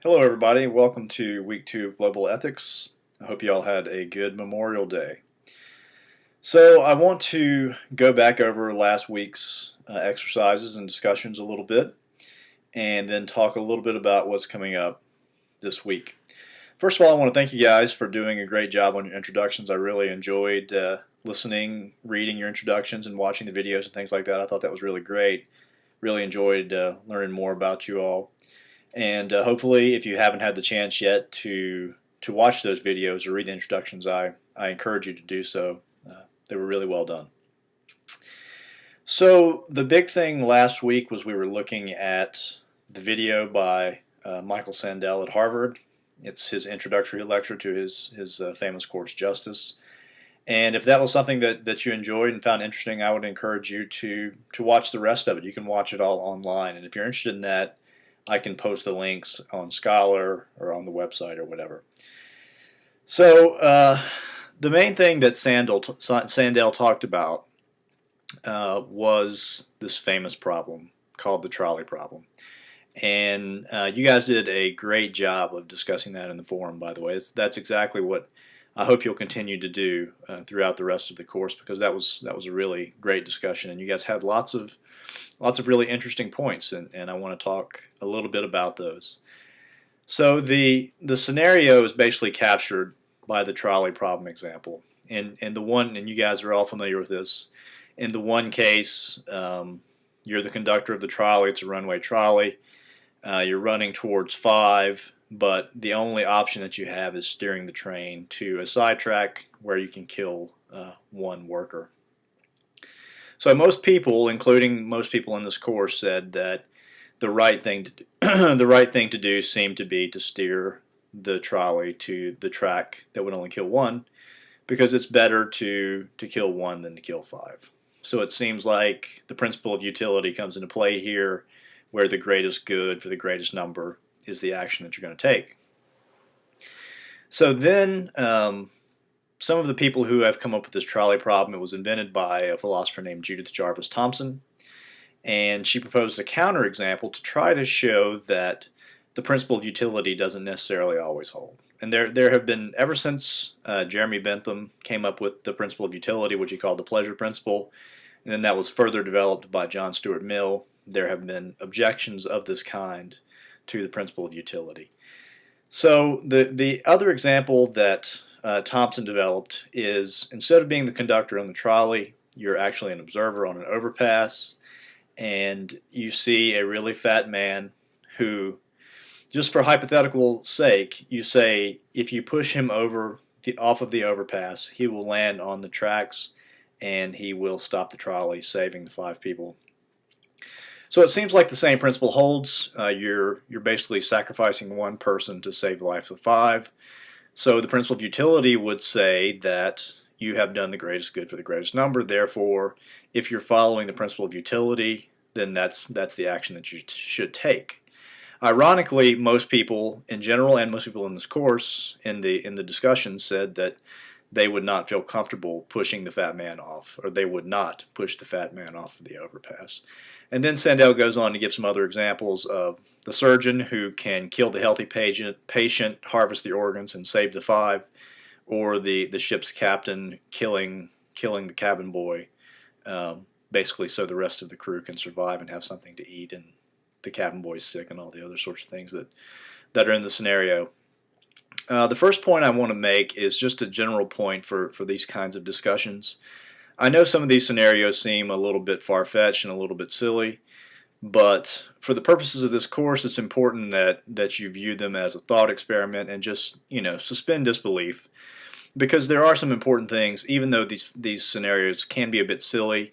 Hello, everybody. Welcome to week 2 of Global Ethics. I hope you all had a good Memorial Day. So, I want to go back over last week's exercises and discussions a little bit, and then talk a little bit about what's coming up this week. First of all, I want to thank you guys for doing a great job on your introductions. I really enjoyed listening, reading your introductions, and watching the videos and things like that. I thought that was really great. Really enjoyed learning more about you all. And hopefully, if you haven't had the chance yet to watch those videos or read the introductions, I encourage you to do so. They were really well done. So the big thing last week was we were looking at the video by Michael Sandel at Harvard. It's his introductory lecture to his famous course, Justice. And if that was something that you enjoyed and found interesting, I would encourage you to watch the rest of it. You can watch it all online. And if you're interested in that, I can post the links on Scholar or on the website or whatever. So the main thing that Sandel talked about was this famous problem called the trolley problem. And you guys did a great job of discussing that in the forum, by the way. That's exactly what I hope you'll continue to do throughout the rest of the course, because that was a really great discussion, and you guys had lots of really interesting points, and I want to talk a little bit about those. So the scenario is basically captured by the trolley problem example, and you guys are all familiar with this. In the one case, you're the conductor of the trolley. It's a runway trolley. You're running towards 5, but the only option that you have is steering the train to a sidetrack where you can kill one worker. So most people, including most people in this course, said that the right thing to do, the right thing to do seemed to be to steer the trolley to the track that would only kill one, because it's better to kill one than to kill 5. So it seems like the principle of utility comes into play here, where the greatest good for the greatest number is the action that you're going to take. So then some of the people who have come up with this trolley problem, it was invented by a philosopher named Judith Jarvis Thomson, and she proposed a counterexample to try to show that the principle of utility doesn't necessarily always hold. And there have been, ever since Jeremy Bentham came up with the principle of utility, which he called the pleasure principle, and then that was further developed by John Stuart Mill, there have been objections of this kind to the principle of utility. So the other example that Thomson developed is, instead of being the conductor on the trolley, you're actually an observer on an overpass, and you see a really fat man who, just for hypothetical sake, you say if you push him off of the overpass, he will land on the tracks and he will stop the trolley, saving the 5 people. So it seems like the same principle holds. You're basically sacrificing one person to save the life of 5. So the principle of utility would say that you have done the greatest good for the greatest number. Therefore, if you're following the principle of utility, then that's the action that you should take. Ironically, most people in general, and most people in this course, in the discussion, said that they would not feel comfortable pushing the fat man off, or they would not push the fat man off of the overpass. And then Sandel goes on to give some other examples of the surgeon who can kill the healthy patient, harvest the organs, and save the 5, or the ship's captain killing the cabin boy, basically so the rest of the crew can survive and have something to eat, and the cabin boy's sick, and all the other sorts of things that are in the scenario. The first point I want to make is just a general point for these kinds of discussions. I know some of these scenarios seem a little bit far-fetched and a little bit silly, but for the purposes of this course, it's important that you view them as a thought experiment and just, suspend disbelief, because there are some important things. Even though these scenarios can be a bit silly,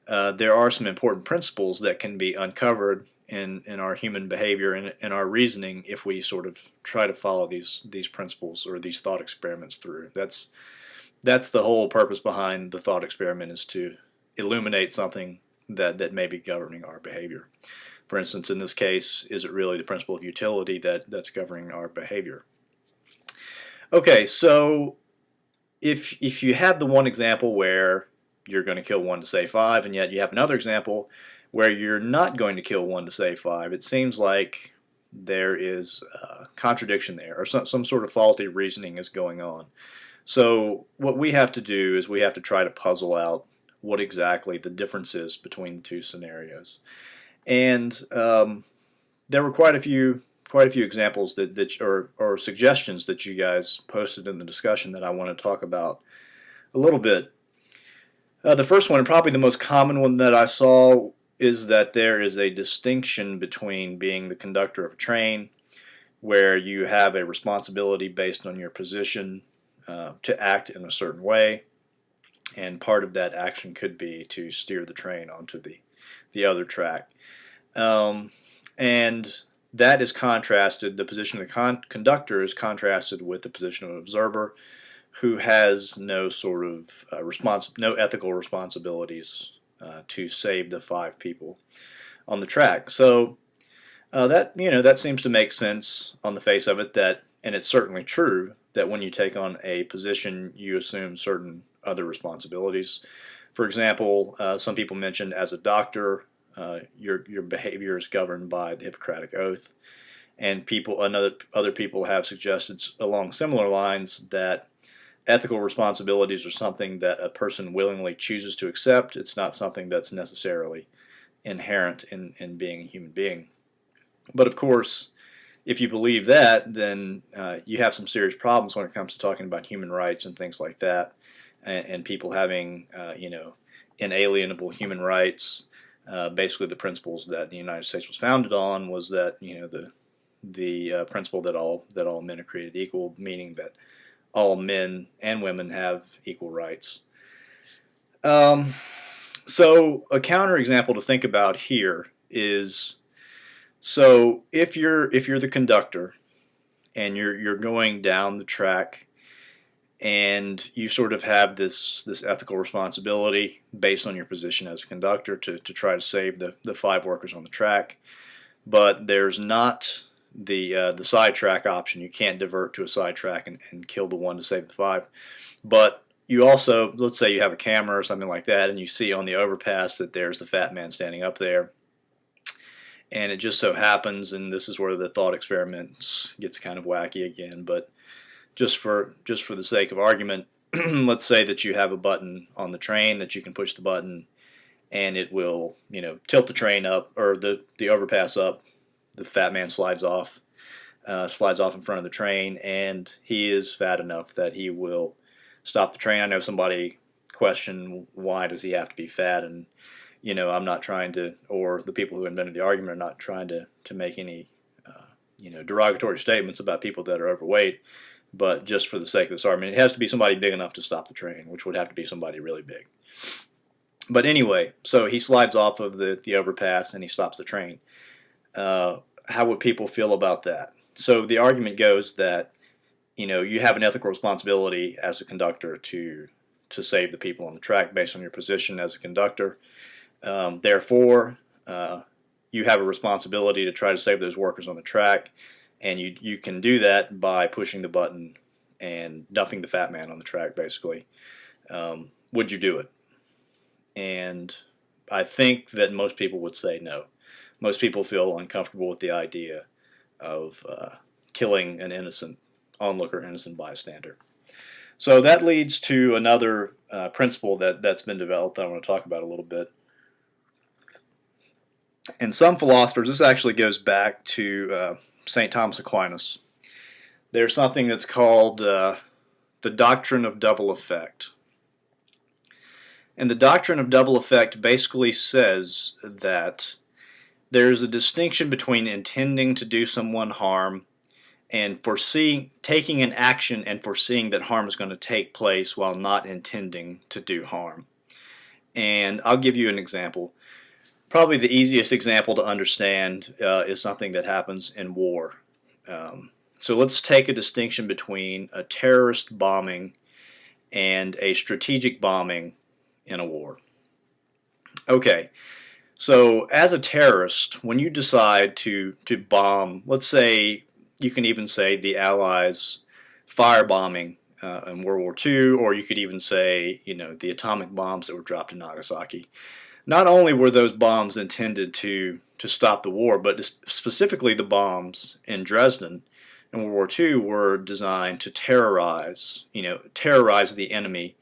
there are some important principles that can be uncovered in our human behavior and in our reasoning if we sort of try to follow these principles or these thought experiments through. That's the whole purpose behind the thought experiment, is to illuminate something that may be governing our behavior. For instance, in this case, is it really the principle of utility that's governing our behavior? Okay, so if you have the one example where you're going to kill one to save 5, and yet you have another example where you're not going to kill one to save 5, it seems like there is contradiction there, or some sort of faulty reasoning is going on. So what we have to do is we have to try to puzzle out what exactly the difference is between the two scenarios. And there were quite a few examples or suggestions that you guys posted in the discussion that I want to talk about a little bit. The first one, and probably the most common one that I saw, is that there is a distinction between being the conductor of a train, where you have a responsibility based on your position to act in a certain way, and part of that action could be to steer the train onto the other track. And that is contrasted, the position of the conductor is contrasted with the position of an observer, who has no sort of no ethical responsibilities to save the 5 people on the track. So that seems to make sense on the face of it, and it's certainly true that when you take on a position, you assume certain other responsibilities. For example, some people mentioned as a doctor, your behavior is governed by the Hippocratic Oath, and other people have suggested along similar lines that ethical responsibilities are something that a person willingly chooses to accept. It's not something that's necessarily inherent in being a human being. But of course, if you believe that, then you have some serious problems when it comes to talking about human rights and things like that, and people having inalienable human rights. Basically, the principles that the United States was founded on was that the principle that all men are created equal, meaning that all men and women have equal rights. So a counterexample to think about here is, so if you're the conductor and you're going down the track and you sort of have this ethical responsibility based on your position as a conductor to try to save the 5 workers on the track, but there's not the sidetrack option. You can't divert to a sidetrack and kill the one to save the 5. But you also, let's say you have a camera or something like that, and you see on the overpass that there's the fat man standing up there. And it just so happens, and this is where the thought experiment gets kind of wacky again, but just for the sake of argument, let's say that you have a button on the train that you can push the button, and it will, tilt the train up, or the overpass up. The fat man slides off in front of the train, and he is fat enough that he will stop the train. I know somebody questioned, why does he have to be fat? And I'm not trying to, or the people who invented the argument are not trying to make any derogatory statements about people that are overweight. But just for the sake of this argument, it has to be somebody big enough to stop the train, which would have to be somebody really big. But anyway, so he slides off of the overpass and he stops the train. How would people feel about that? So the argument goes that you have an ethical responsibility as a conductor to save the people on the track based on your position as a conductor. Therefore, you have a responsibility to try to save those workers on the track, and you can do that by pushing the button and dumping the fat man on the track, basically. Would you do it? And I think that most people would say no. Most people feel uncomfortable with the idea of killing an innocent onlooker, innocent bystander. So that leads to another principle that's been developed that I want to talk about a little bit. And some philosophers, this actually goes back to St. Thomas Aquinas. There's something that's called the doctrine of double effect. And the doctrine of double effect basically says that there's a distinction between intending to do someone harm and taking an action and foreseeing that harm is going to take place while not intending to do harm. And I'll give you an example. Probably the easiest example to understand is something that happens in war. So let's take a distinction between a terrorist bombing and a strategic bombing in a war. Okay. So as a terrorist, when you decide to bomb, let's say, you can even say the Allies firebombing in World War II, or you could even say, the atomic bombs that were dropped in Nagasaki. Not only were those bombs intended to to stop the war, but specifically the bombs in Dresden in World War II were designed to terrorize, terrorize the enemy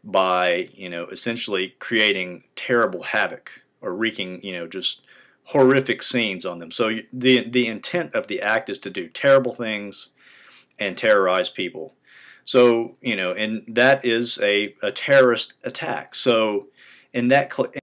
by, essentially creating terrible havoc or wreaking, just horrific scenes on them. So the intent of the act is to do terrible things and terrorize people. So, and that is a terrorist attack. So in that